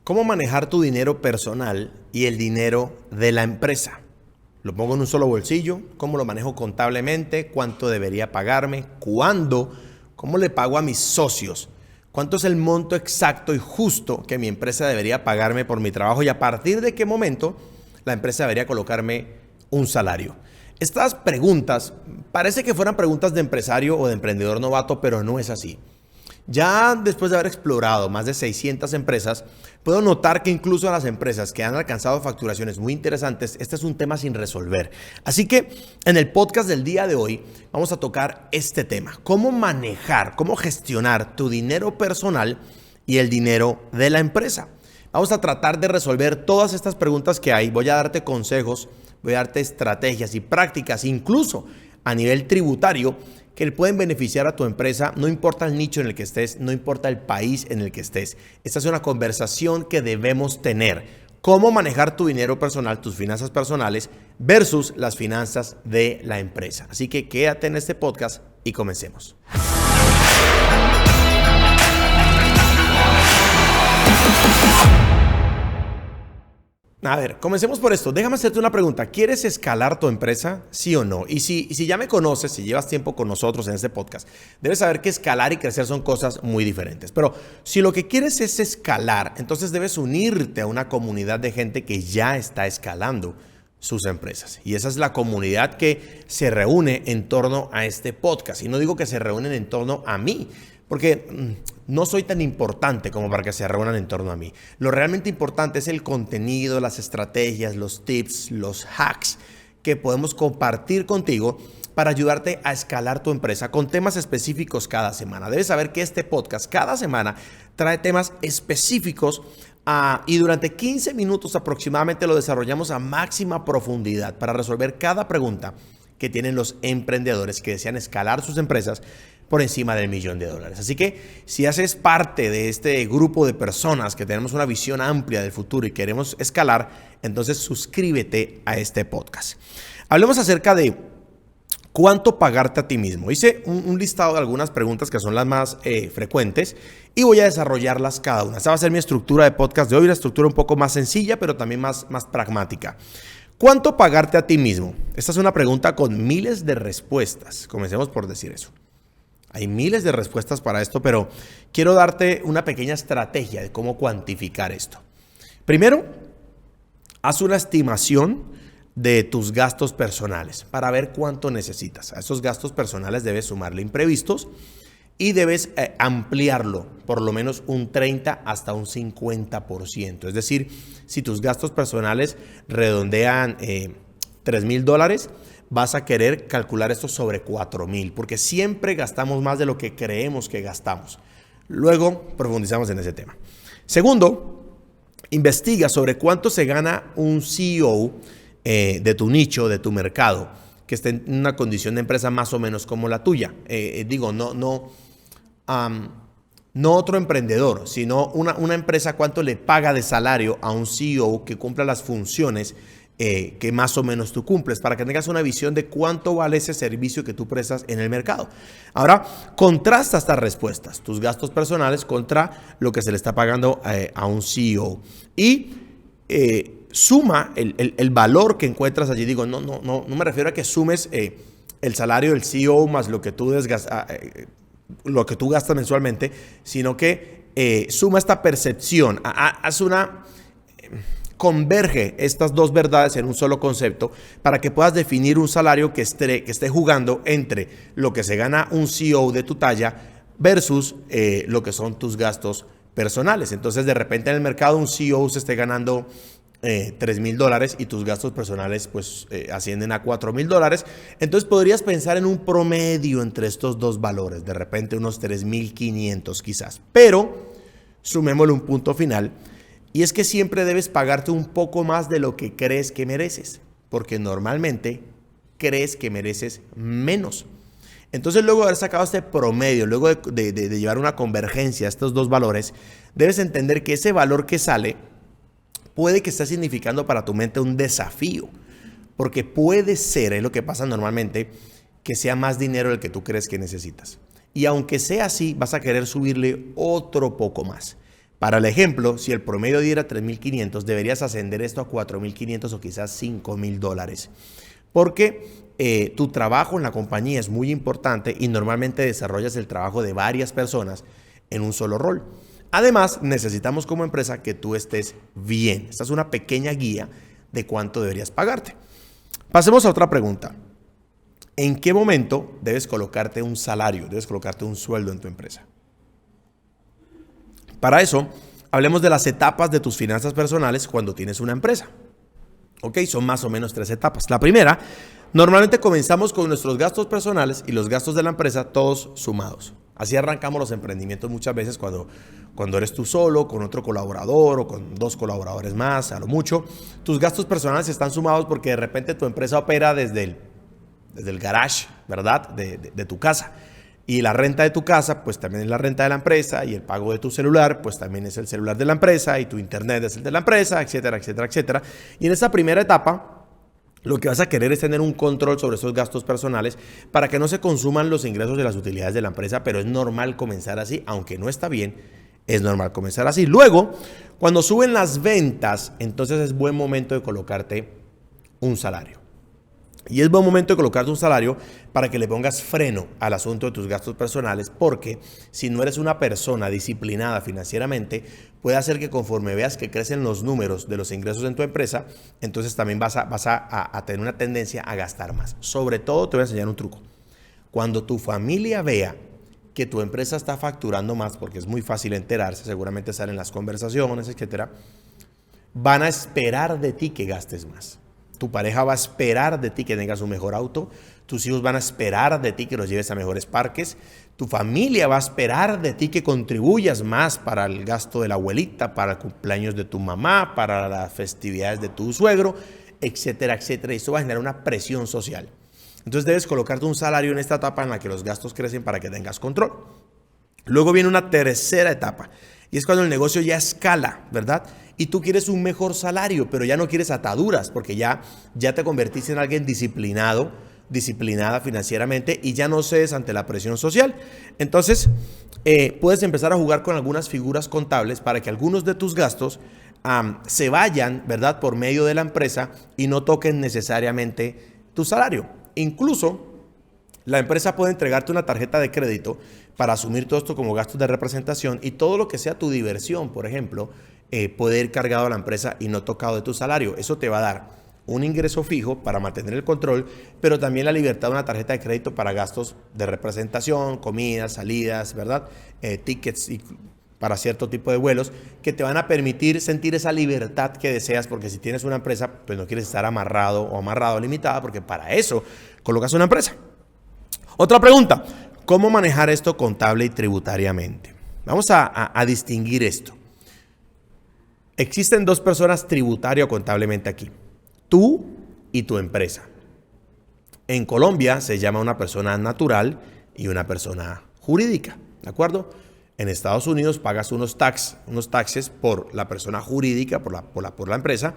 ¿Cómo manejar tu dinero personal y el dinero de la empresa? ¿Lo pongo en un solo bolsillo? ¿Cómo lo manejo contablemente? ¿Cuánto debería pagarme? ¿Cuándo? ¿Cómo le pago a mis socios? ¿Cuánto es el monto exacto y justo que mi empresa debería pagarme por mi trabajo? ¿Y a partir de qué momento la empresa debería colocarme un salario? Estas preguntas parece que fueran preguntas de empresario o de emprendedor novato, pero no es así. Ya después de haber explorado más de 600 empresas, puedo notar que incluso a las empresas que han alcanzado facturaciones muy interesantes, este es un tema sin resolver. Así que en el podcast del día de hoy vamos a tocar este tema: cómo manejar, cómo gestionar tu dinero personal y el dinero de la empresa. Vamos a tratar de resolver todas estas preguntas que hay. Voy a darte consejos, voy a darte estrategias y prácticas, incluso a nivel tributario, que le pueden beneficiar a tu empresa, no importa el nicho en el que estés, no importa el país en el que estés. Esta es una conversación que debemos tener. Cómo manejar tu dinero personal, tus finanzas personales versus las finanzas de la empresa. Así que quédate en este podcast y comencemos. A ver, comencemos por esto. Déjame hacerte una pregunta. ¿Quieres escalar tu empresa? ¿Sí o no? Y si ya me conoces, si llevas tiempo con nosotros en este podcast, debes saber que escalar y crecer son cosas muy diferentes. Pero si lo que quieres es escalar, entonces debes unirte a una comunidad de gente que ya está escalando sus empresas. Y esa es la comunidad que se reúne en torno a este podcast. Y no digo que se reúnen en torno a mí, porque no soy tan importante como para que se reúnan en torno a mí. Lo realmente importante es el contenido, las estrategias, los tips, los hacks que podemos compartir contigo para ayudarte a escalar tu empresa con temas específicos cada semana. Debes saber que este podcast cada semana trae temas específicos y durante 15 minutos aproximadamente lo desarrollamos a máxima profundidad para resolver cada pregunta que tienen los emprendedores que desean escalar sus empresas por encima del $1,000,000. Así que si haces parte de este grupo de personas que tenemos una visión amplia del futuro y queremos escalar, entonces suscríbete a este podcast. Hablemos acerca de cuánto pagarte a ti mismo. Hice un listado de algunas preguntas que son las más frecuentes y voy a desarrollarlas cada una. Esta va a ser mi estructura de podcast de hoy, una estructura un poco más sencilla, pero también más pragmática. ¿Cuánto pagarte a ti mismo? Esta es una pregunta con miles de respuestas. Comencemos por decir eso. Hay miles de respuestas para esto, pero quiero darte una pequeña estrategia de cómo cuantificar esto. Primero, haz una estimación de tus gastos personales para ver cuánto necesitas. A esos gastos personales debes sumarle imprevistos y debes ampliarlo por lo menos un 30 hasta un 50%. Es decir, si tus gastos personales redondean $3,000, vas a querer calcular esto sobre 4,000, porque siempre gastamos más de lo que creemos que gastamos. Luego profundizamos en ese tema. Segundo, investiga sobre cuánto se gana un CEO de tu nicho, de tu mercado, que esté en una condición de empresa más o menos como la tuya. No otro emprendedor, sino una empresa, cuánto le paga de salario a un CEO que cumpla las funciones que más o menos tú cumples, para que tengas una visión de cuánto vale ese servicio que tú prestas en el mercado. Ahora, contrasta estas respuestas, tus gastos personales contra lo que se le está pagando a un CEO y suma el valor que encuentras allí. Digo, no me refiero a que sumes el salario del CEO más lo que tú gastas mensualmente, sino que suma esta percepción, converge estas dos verdades en un solo concepto para que puedas definir un salario que esté jugando entre lo que se gana un CEO de tu talla versus lo que son tus gastos personales. Entonces, de repente en el mercado un CEO se esté ganando $3,000 y tus gastos personales pues ascienden a $4,000. Entonces podrías pensar en un promedio entre estos dos valores, de repente unos 3,500 quizás. Pero sumémosle un punto final, y es que siempre debes pagarte un poco más de lo que crees que mereces, porque normalmente crees que mereces menos. Entonces, luego de haber sacado este promedio, luego de llevar una convergencia a estos dos valores, debes entender que ese valor que sale puede que esté significando para tu mente un desafío, porque puede ser, es lo que pasa normalmente, que sea más dinero del que tú crees que necesitas. Y aunque sea así, vas a querer subirle otro poco más Para el ejemplo, si el promedio diera 3.500, deberías ascender esto a 4.500 o quizás $5.000. Porque tu trabajo en la compañía es muy importante y normalmente desarrollas el trabajo de varias personas en un solo rol. Además, necesitamos como empresa que tú estés bien. Esta es una pequeña guía de cuánto deberías pagarte. Pasemos a otra pregunta. ¿En qué momento debes colocarte un salario, debes colocarte un sueldo en tu empresa? Para eso, hablemos de las etapas de tus finanzas personales cuando tienes una empresa. Ok, son más o menos 3 etapas. La primera, normalmente comenzamos con nuestros gastos personales y los gastos de la empresa todos sumados. Así arrancamos los emprendimientos muchas veces cuando eres tú solo, con otro colaborador o con 2 colaboradores más, a lo mucho. Tus gastos personales están sumados porque de repente tu empresa opera desde el garage, ¿verdad? De tu casa. Y la renta de tu casa, pues también es la renta de la empresa, y el pago de tu celular, pues también es el celular de la empresa, y tu internet es el de la empresa, etcétera, etcétera, etcétera. Y en esta primera etapa, lo que vas a querer es tener un control sobre esos gastos personales para que no se consuman los ingresos de las utilidades de la empresa, pero es normal comenzar así, aunque no está bien, es normal comenzar así. Luego, cuando suben las ventas, entonces es buen momento de colocarte un salario. Y es buen momento de colocarte un salario para que le pongas freno al asunto de tus gastos personales, porque si no eres una persona disciplinada financieramente, puede hacer que conforme veas que crecen los números de los ingresos en tu empresa, entonces también vas a tener una tendencia a gastar más. Sobre todo te voy a enseñar un truco. Cuando tu familia vea que tu empresa está facturando más, porque es muy fácil enterarse, seguramente salen las conversaciones, etcétera, van a esperar de ti que gastes más. Tu pareja va a esperar de ti que tengas un mejor auto. Tus hijos van a esperar de ti que los lleves a mejores parques. Tu familia va a esperar de ti que contribuyas más para el gasto de la abuelita, para el cumpleaños de tu mamá, para las festividades de tu suegro, etcétera, etcétera. Y esto va a generar una presión social. Entonces debes colocarte un salario en esta etapa en la que los gastos crecen para que tengas control. Luego viene una tercera etapa. Y es cuando el negocio ya escala, ¿verdad? Y tú quieres un mejor salario, pero ya no quieres ataduras, porque ya te convertiste en alguien disciplinada financieramente y ya no cedes ante la presión social. Entonces, puedes empezar a jugar con algunas figuras contables para que algunos de tus gastos se vayan, ¿verdad?, por medio de la empresa y no toquen necesariamente tu salario. Incluso, la empresa puede entregarte una tarjeta de crédito para asumir todo esto como gastos de representación, y todo lo que sea tu diversión, por ejemplo, puede ir cargado a la empresa y no tocado de tu salario. Eso te va a dar un ingreso fijo para mantener el control, pero también la libertad de una tarjeta de crédito para gastos de representación, comidas, salidas, ¿verdad? Tickets y para cierto tipo de vuelos que te van a permitir sentir esa libertad que deseas, porque si tienes una empresa, pues no quieres estar amarrado o limitada, porque para eso colocas una empresa. Otra pregunta, ¿cómo manejar esto contable y tributariamente? Vamos a distinguir esto. Existen 2 personas tributaria o contablemente aquí, tú y tu empresa. En Colombia se llama una persona natural y una persona jurídica, ¿de acuerdo? En Estados Unidos pagas unos taxes por la persona jurídica, por la empresa,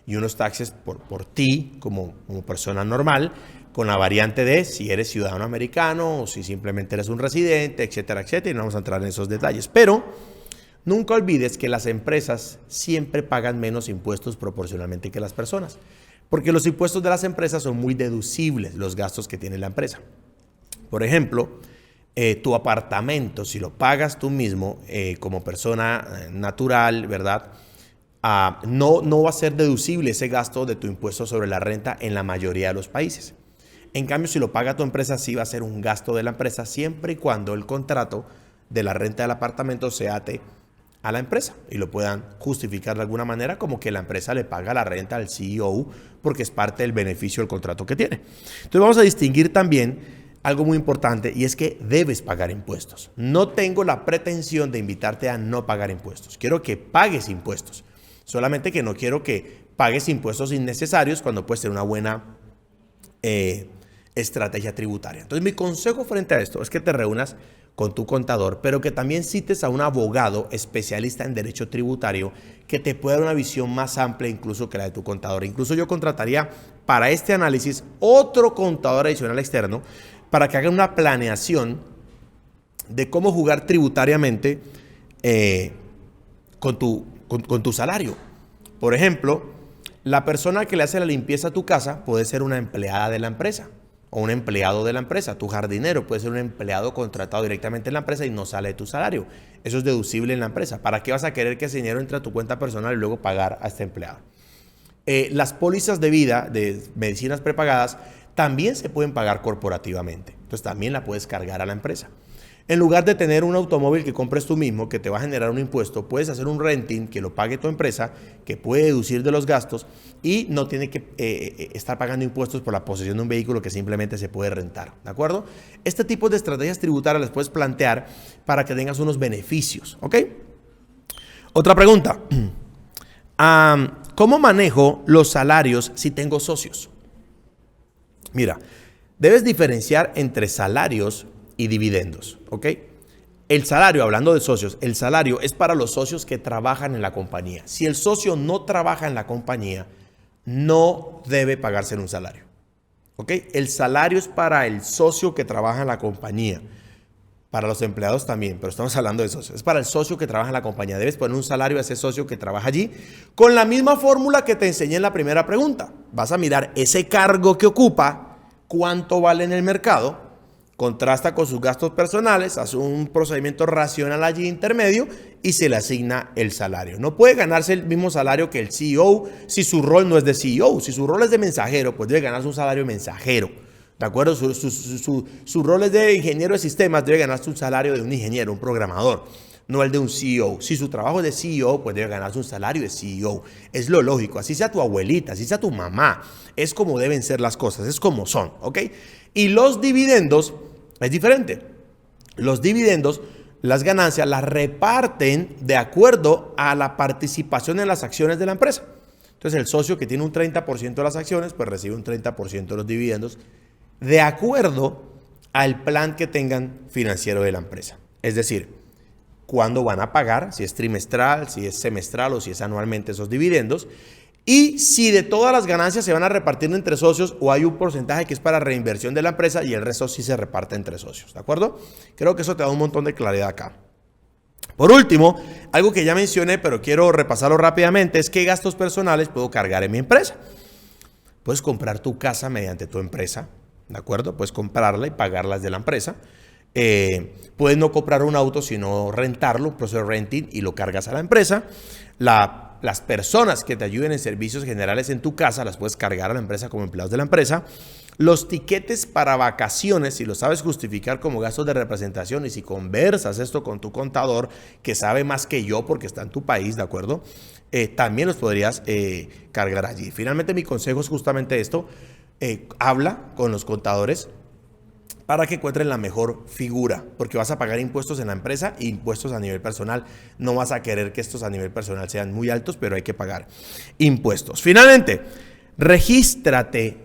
y unos taxes por ti como persona normal, con la variante de si eres ciudadano americano o si simplemente eres un residente, etcétera, etcétera, y no vamos a entrar en esos detalles. Pero nunca olvides que las empresas siempre pagan menos impuestos proporcionalmente que las personas, porque los impuestos de las empresas son muy deducibles, los gastos que tiene la empresa. Por ejemplo, tu apartamento, si lo pagas tú mismo como persona natural, ¿verdad? No va a ser deducible ese gasto de tu impuesto sobre la renta en la mayoría de los países. En cambio, si lo paga tu empresa, sí va a ser un gasto de la empresa, siempre y cuando el contrato de la renta del apartamento se ate a la empresa y lo puedan justificar de alguna manera como que la empresa le paga la renta al CEO porque es parte del beneficio del contrato que tiene. Entonces vamos a distinguir también algo muy importante, y es que debes pagar impuestos. No tengo la pretensión de invitarte a no pagar impuestos. Quiero que pagues impuestos. Solamente que no quiero que pagues impuestos innecesarios cuando puedes tener una buena estrategia tributaria. Entonces mi consejo frente a esto es que te reúnas con tu contador, pero que también cites a un abogado especialista en derecho tributario que te pueda dar una visión más amplia incluso que la de tu contador. Incluso yo contrataría para este análisis otro contador adicional externo para que haga una planeación de cómo jugar tributariamente con tu salario. Por ejemplo, la persona que le hace la limpieza a tu casa puede ser una empleada de la empresa o un empleado de la empresa. Tu jardinero puede ser un empleado contratado directamente en la empresa y no sale de tu salario. Eso es deducible en la empresa. ¿Para qué vas a querer que ese dinero entre a tu cuenta personal y luego pagar a este empleado? Las pólizas de vida de medicinas prepagadas también se pueden pagar corporativamente. Entonces también la puedes cargar a la empresa. En lugar de tener un automóvil que compres tú mismo, que te va a generar un impuesto, puedes hacer un renting que lo pague tu empresa, que puede deducir de los gastos y no tiene que estar pagando impuestos por la posesión de un vehículo que simplemente se puede rentar. ¿De acuerdo? Este tipo de estrategias tributarias las puedes plantear para que tengas unos beneficios. ¿Ok? Otra pregunta. ¿Cómo manejo los salarios si tengo socios? Mira, debes diferenciar entre salarios y dividendos, ¿ok? El salario, hablando de socios, el salario es para los socios que trabajan en la compañía. Si el socio no trabaja en la compañía, no debe pagarse un salario, ¿ok? El salario es para el socio que trabaja en la compañía. Para los empleados también, pero estamos hablando de socios. Es para el socio que trabaja en la compañía. Debes poner un salario a ese socio que trabaja allí con la misma fórmula que te enseñé en la primera pregunta. Vas a mirar ese cargo que ocupa, cuánto vale en el mercado, contrasta con sus gastos personales, hace un procedimiento racional allí intermedio y se le asigna el salario. No puede ganarse el mismo salario que el CEO si su rol no es de CEO. Si su rol es de mensajero, pues debe ganarse un salario mensajero. ¿De acuerdo? Su rol es de ingeniero de sistemas, debe ganarse un salario de un ingeniero, un programador, no el de un CEO. Si su trabajo es de CEO, pues debe ganarse un salario de CEO. Es lo lógico. Así sea tu abuelita, así sea tu mamá. Es como deben ser las cosas, es como son, ¿ok? Y los dividendos es diferente. Los dividendos, las ganancias, las reparten de acuerdo a la participación en las acciones de la empresa. Entonces, el socio que tiene un 30% de las acciones, pues recibe un 30% de los dividendos de acuerdo al plan que tengan financiero de la empresa. Es decir, cuándo van a pagar, si es trimestral, si es semestral o si es anualmente esos dividendos, y si de todas las ganancias se van a repartir entre socios o hay un porcentaje que es para reinversión de la empresa y el resto sí se reparte entre socios. ¿De acuerdo? Creo que eso te da un montón de claridad acá. Por último, algo que ya mencioné, pero quiero repasarlo rápidamente, es qué gastos personales puedo cargar en mi empresa. Puedes comprar tu casa mediante tu empresa, ¿de acuerdo? Puedes comprarla y pagarla desde la empresa. Puedes no comprar un auto, sino rentarlo, un proceso de renting y lo cargas a la empresa. Las personas que te ayuden en servicios generales en tu casa las puedes cargar a la empresa como empleados de la empresa. Los tiquetes para vacaciones, si lo sabes justificar como gastos de representación y si conversas esto con tu contador, que sabe más que yo porque está en tu país, ¿de acuerdo? También los podrías cargar allí. Finalmente, mi consejo es justamente esto. Habla con los contadores para que encuentren la mejor figura, porque vas a pagar impuestos en la empresa e impuestos a nivel personal. No vas a querer que estos a nivel personal sean muy altos, pero hay que pagar impuestos. Finalmente, regístrate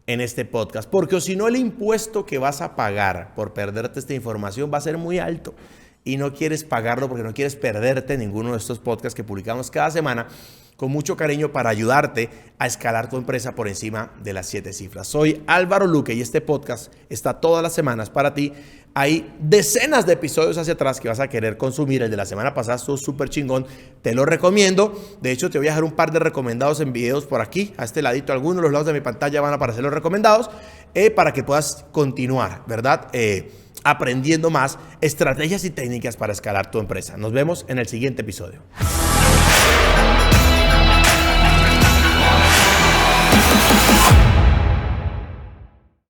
en este podcast, porque si no el impuesto que vas a pagar por perderte esta información va a ser muy alto y no quieres pagarlo porque no quieres perderte ninguno de estos podcasts que publicamos cada semana con mucho cariño para ayudarte a escalar tu empresa por encima de las 7 cifras. Soy Álvaro Luque y este podcast está todas las semanas para ti. Hay decenas de episodios hacia atrás que vas a querer consumir. El de la semana pasada estuvo súper chingón. Te lo recomiendo. De hecho, te voy a dejar un par de recomendados en videos por aquí. A este ladito, algunos de los lados de mi pantalla van a aparecer los recomendados para que puedas continuar, ¿verdad? Aprendiendo más estrategias y técnicas para escalar tu empresa. Nos vemos en el siguiente episodio.